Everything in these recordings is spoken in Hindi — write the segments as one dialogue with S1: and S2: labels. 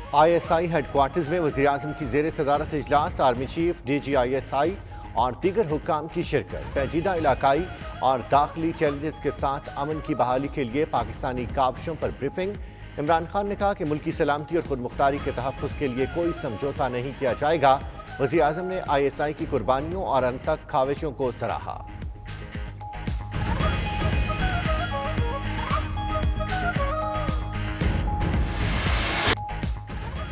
S1: ISI हेडक्वार्टर्स में वज़ीर-ए-आज़म की ज़ेर सदारत इजलास, आर्मी चीफ, DGISI और दीगर हुक्काम की शिरकत। पेचीदा इलाकाई और दाखिली चैलेंजेस के साथ अमन की बहाली के लिए पाकिस्तानी काविशों पर ब्रीफिंग। इमरान खान ने कहा कि मुल्की सलामती और खुद मुख्तारी के तहफ़्फ़ुज़ के लिए कोई समझौता नहीं किया जाएगा। वज़ीर-ए-आज़म ने ISI की कुर्बानियों और अनथक खाविशों को सराहा।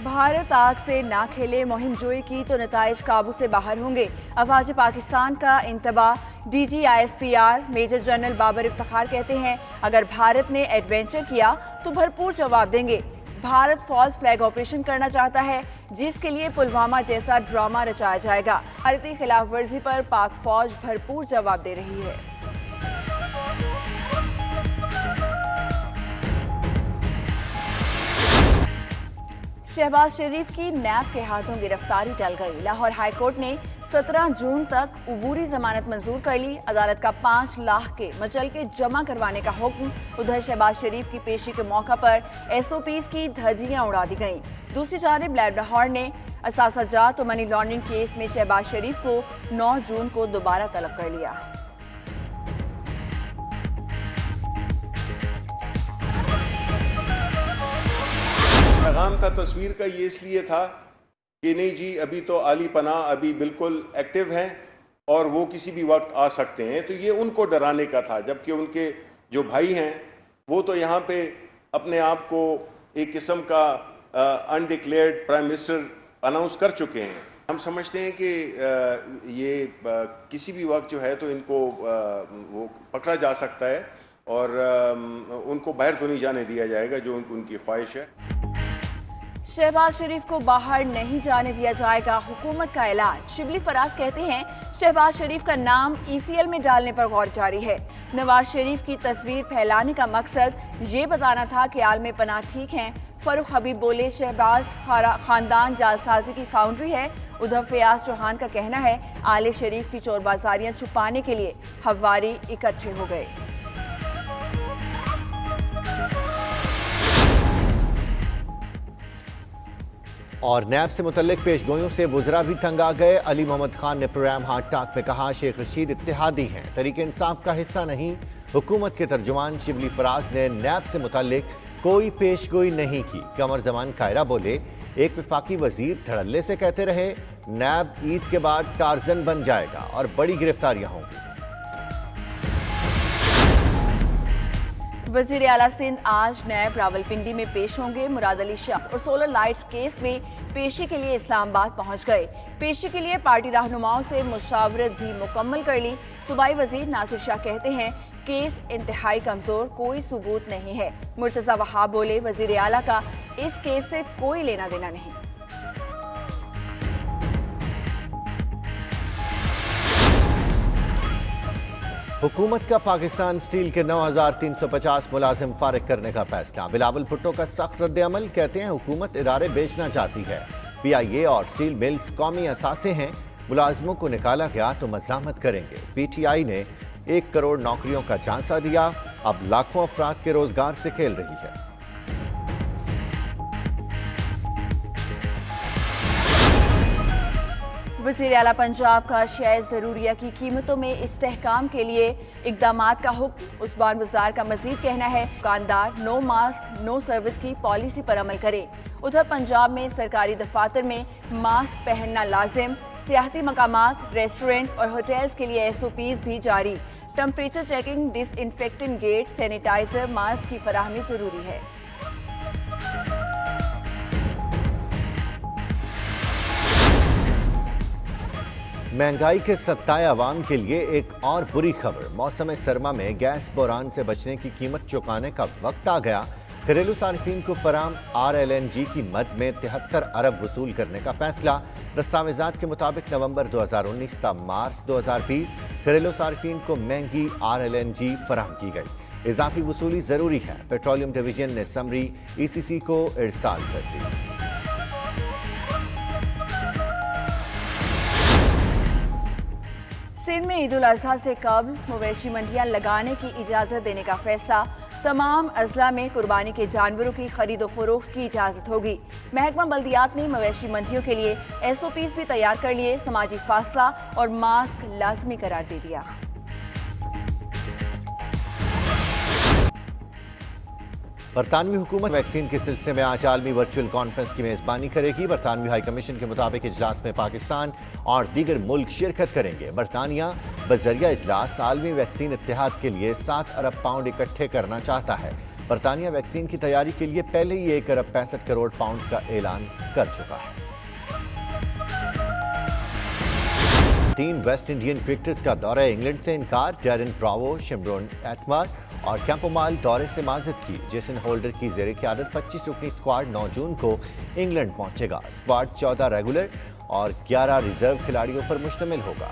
S2: भारत आग से ना खेले मुहिम जोई की तो नताइज काबू से बाहर होंगे। अफवाज पाकिस्तान का इंतबाह। DGISPR major general Babar Iftikhar कहते हैं, अगर भारत ने एडवेंचर किया तो भरपूर जवाब देंगे। भारत फॉल्स फ्लैग ऑपरेशन करना चाहता है, जिसके लिए पुलवामा जैसा ड्रामा रचाया जाएगा। भारतीय खिलाफ वर्जी पर पाक फौज भरपूर जवाब दे रही है। शहबाज शरीफ की नैब के हाथों गिरफ्तारी टल गई। लाहौर हाईकोर्ट ने 17 जून तक उबूरी जमानत मंजूर कर ली। अदालत का 5 लाख के मचलके जमा करवाने का हुक्म। उधर शहबाज शरीफ की पेशी के मौका पर SOPs की धज्जियां उड़ा दी गईं। दूसरी जानिब लाहौर ने असासाजात और मनी लॉन्ड्रिंग केस में शहबाज शरीफ को 9 जून को दोबारा तलब कर लिया।
S3: पैगाम था तस्वीर का ये इसलिए था कि नहीं जी अभी तो आली पनाह अभी बिल्कुल एक्टिव हैं और वो किसी भी वक्त आ सकते हैं, तो ये उनको डराने का था। जबकि उनके जो भाई हैं वो तो यहाँ पे अपने आप को एक किस्म का अनडिक्लेयर्ड प्राइम मिनिस्टर अनाउंस कर चुके हैं। हम समझते हैं कि ये किसी भी वक्त जो है तो इनको वो पकड़ा जा सकता है और उनको बाहर तो नहीं जाने दिया जाएगा जो उनकी ख्वाहिश है।
S2: शहबाज शरीफ को बाहर नहीं जाने दिया जाएगा, हुकूमत का ऐलान। शिबली फराज कहते हैं, शहबाज शरीफ का नाम ECL में डालने पर गौर जारी है। नवाज शरीफ की तस्वीर फैलाने का मकसद ये बताना था कि आलम पनाह ठीक हैं। फरूख हबीब बोले, शहबाज खानदान जालसाजी की फाउंड्री है। उधर फयाज चौहान का कहना है, आले शरीफ की चोरबाजारियां छुपाने के लिए हवारी इकट्ठे हो गए।
S1: और नैब से मुतल्लिक पेशगोइयों से वुज़रा भी तंग आ गए। अली मोहम्मद खान ने प्रोग्राम हार्ट टॉक में कहा, शेख रशीद इत्तेहादी हैं, तरीके इंसाफ का हिस्सा नहीं। हुकूमत के तर्जुमान शिबली फराज ने नैब से मुतल्लिक कोई पेशगोई नहीं की। कमर जमान कायरा बोले, एक वफाकी वजीर धड़ल्ले से कहते रहे नैब ईद के बाद टार्जन बन जाएगा और बड़ी गिरफ्तारियां होंगी।
S2: वज़ीर आला सिंध आज नैब रावलपिंडी में पेश होंगे। मुराद अली शाह और सोलर लाइट्स केस में पेशी के लिए इस्लामाबाद पहुंच गए। पेशी के लिए पार्टी रहनुमाओं से मुशावरत भी मुकम्मल कर ली। सूबाई वजीर नासिर शाह कहते हैं, केस इंतहाई कमजोर, कोई सबूत नहीं है। मुर्तजा वहाब बोले, वज़ीर आला का इस केस से कोई लेना देना नहीं।
S1: हुकूमत का पाकिस्तान स्टील के 9350 मुलाजिम फारिग करने का फैसला। बिलावल भुट्टो का सख्त रद्द-ए-अमल, कहते हैं हुकूमत इदारे बेचना चाहती है। PIA और स्टील मिल्स कौमी असासे हैं, मुलाजिमों को निकाला गया तो मज़ामत करेंगे। PTI ने 1 करोड़ नौकरियों का झांसा दिया, अब लाखों अफराद के रोजगार से खेल रही है।
S2: वज़ीर आला पंजाब का शय ज़रूरिया की कीमतों में इस्तेहकाम के लिए इक़दामात का हुक्म। उस्मान बुज़दार का मज़ीद कहना है, दुकानदार नो मास्क नो सर्विस की पॉलिसी पर अमल करें। उधर पंजाब में सरकारी दफातर में मास्क पहनना लाजिम। सियाहती मकामात, रेस्टोरेंट्स और होटल्स के लिए SOPs भी जारी। Temperature checking, disinfectant gate, sanitizer, mask की फराहमी ज़रूरी है।
S1: महंगाई के सत्ताए अवाम के लिए एक और बुरी खबर। मौसम सरमा में गैस बहरान से बचने की कीमत चुकाने का वक्त आ गया। घरेलू सार्फिन को फराम RLNG की मद में 73 अरब वसूल करने का फैसला। दस्तावेजात के मुताबिक नवंबर 2019 ता मार्च 2020 घरेलू सार्फिन को महंगी RLNG फराहम की गई। इजाफी वसूली जरूरी है। पेट्रोलियम डिवीजन ने समरी ECC को इरसाल कर दी।
S2: सिंध में ईद उल अजहा से कबल मवेशी मंडियां लगाने की इजाज़त देने का फैसला। तमाम अजला में कुर्बानी के जानवरों की खरीद और फरोख्त की इजाज़त होगी। महकमा बल्दियात ने मवेशी मंडियों के लिए SOPs भी तैयार कर लिए। समाजी फासला और मास्क लाजमी करार दे दिया।
S1: बरतानवी हुकूमत वैक्सीन के सिलसिले में आज आलमी वर्चुअल कॉन्फ्रेंस की मेज़बानी करेगी। बरतानवी हाई कमीशन के मुताबिक इजलास में पाकिस्तान और दीगर मुल्क शिरकत करेंगे। बरतानिया बजरिया इजलास आलमी वैक्सीन इत्तेहाद के लिए 7 अरब पाउंड इकट्ठे करना चाहता है। बरतानिया वैक्सीन की तैयारी के लिए पहले ही 1 अरब 65 करोड़ पाउंड का ऐलान कर चुका है। 3 वेस्ट इंडियन क्रिकेटर्स का दौरा इंग्लैंड से इनकार। डैरन ब्रावो, शिमरोन एतमार और कैंपोमाल दौरे से माजरत की। जेसन होल्डर की ज़ेरे क़यादत 25 रुकनी स्क्वाड 9 जून को इंग्लैंड पहुंचेगा। स्क्वाड 14 रेगुलर और 11 रिजर्व खिलाड़ियों पर मुश्तमिल होगा।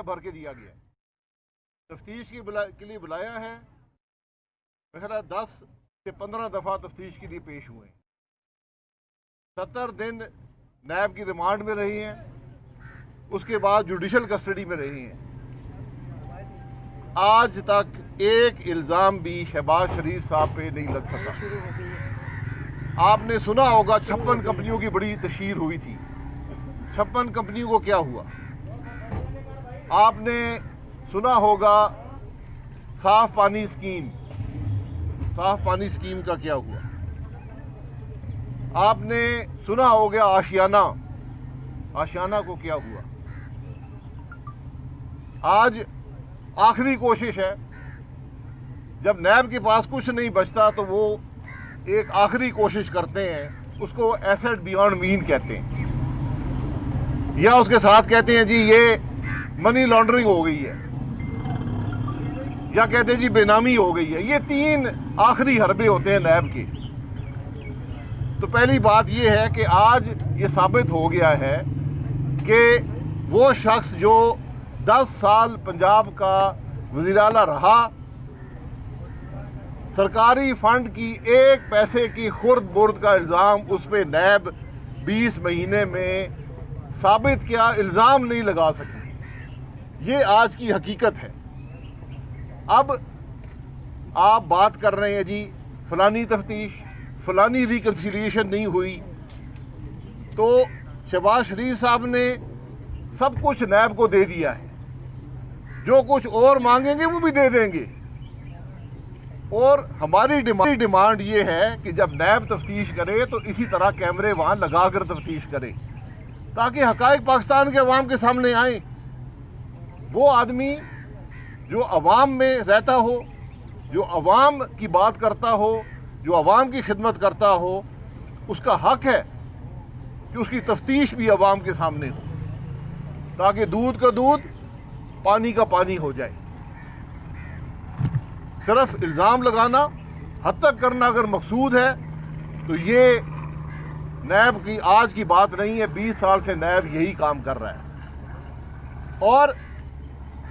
S4: भर के दिया गया, तफ्तीश के लिए बुलाया है। पहला 10 से 15 दफ़ा तफ्तीश के लिए पेश हुए। 70 दिन नैब की रिमांड में रही हैं, उसके बाद जुडिशल कस्टडी में रही हैं। आज तक एक इल्ज़ाम भी शहबाज शरीफ साहब पे नहीं लग सका। आपने सुना होगा 56 कंपनियों की बड़ी तशहीर हुई थी। 56 कंपनियों को क्या हुआ? आपने सुना होगा साफ पानी स्कीम, साफ पानी स्कीम का क्या हुआ? आपने सुना होगा आशियाना, आशियाना को क्या हुआ? आज आखिरी कोशिश है, जब नैब के पास कुछ नहीं बचता तो वो एक आखिरी कोशिश करते हैं, उसको एसेट बियॉन्ड मीन कहते हैं, या उसके साथ कहते हैं जी ये मनी लॉन्ड्रिंग हो गई है, या कहते हैं जी बेनामी हो गई है। ये 3 आखिरी हरबे होते हैं नैब के। तो पहली बात ये है कि आज ये साबित हो गया है कि वो शख्स जो 10 साल पंजाब का वज़ीर आला रहा, सरकारी फंड की 1 पैसे की खुर्द बुर्द का इल्ज़ाम उस पर नैब 20 महीने में साबित किया, इल्ज़ाम नहीं लगा सकी। ये आज की हकीकत है। अब आप बात कर रहे हैं जी फलानी तफ्तीश, फलानी रिकन्सिलिएशन नहीं हुई, तो शहबाज शरीफ साहब ने सब कुछ नैब को दे दिया है। जो कुछ और मांगेंगे वो भी दे देंगे। और हमारी डिमांड ये है कि जब नैब तफ्तीश करे तो इसी तरह कैमरे वहाँ लगा कर तफ्तीश करे, ताकि हकायक पाकिस्तान के अवाम के सामने आए। वो आदमी जो अवाम में रहता हो, जो अवाम की बात करता हो, जो अवाम की खिदमत करता हो, उसका हक है कि उसकी तफ्तीश भी अवाम के सामने हो, ताकि दूध का दूध पानी का पानी हो जाए। सिर्फ इल्ज़ाम लगाना, हद तक करना अगर मकसूद है तो ये नैब की आज की बात नहीं है। 20 साल से नैब यही काम कर रहा है। और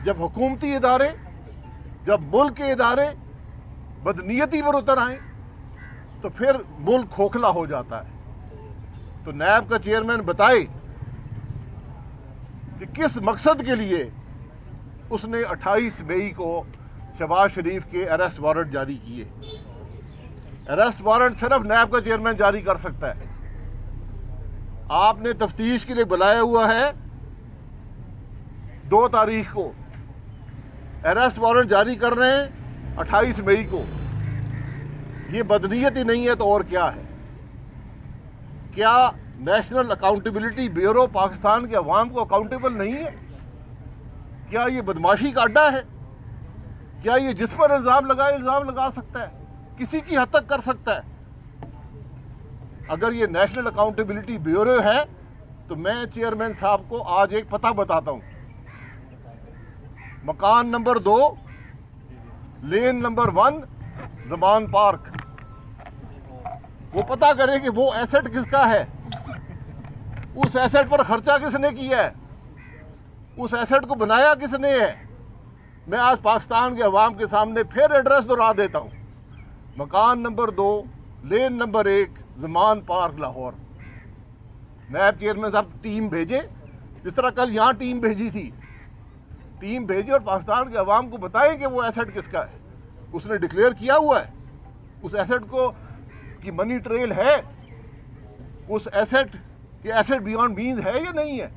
S4: जब हुकूमती इदारे, जब मुल्क के इदारे बदनीयती पर उतर आए तो फिर मुल्क खोखला हो जाता है। तो नैब का चेयरमैन बताए कि किस मकसद के लिए उसने 28 मई को शहबाज शरीफ के अरेस्ट वारंट जारी किए। अरेस्ट वारंट सिर्फ नैब का चेयरमैन जारी कर सकता है। आपने तफ्तीश के लिए बुलाया हुआ है 2 तारीख को, अरेस्ट वारंट जारी कर रहे हैं 28 मई को। ये बदनीयत ही नहीं है तो और क्या है? क्या नेशनल अकाउंटेबिलिटी ब्यूरो पाकिस्तान के अवाम को अकाउंटेबल नहीं है? क्या ये बदमाशी का अड्डा है? क्या ये जिस पर इल्ज़ाम लगा सकता है, किसी की हद तक कर सकता है? अगर ये नेशनल अकाउंटेबिलिटी ब्यूरो है तो मैं चेयरमैन साहब को आज एक पता बताता हूँ। मकान नंबर 2, लेन नंबर 1, ज़मान पार्क। वो पता करे कि वो एसेट किसका है, उस एसेट पर खर्चा किसने किया है, उस एसेट को बनाया किसने है। मैं आज पाकिस्तान के अवाम के सामने फिर एड्रेस दोहरा देता हूँ। मकान नंबर 2, लेन नंबर 1, ज़मान पार्क, लाहौर। नायब चेयरमैन साहब टीम भेजे, जिस तरह कल यहाँ टीम भेजी थी, टीम भेजे और पाकिस्तान के अवाम को बताएं कि वो एसेट किसका है। उसने डिक्लेयर किया हुआ है, उस एसेट को की मनी ट्रेल है, उस एसेट के एसेट बियॉन्ड मीन्स है या नहीं है।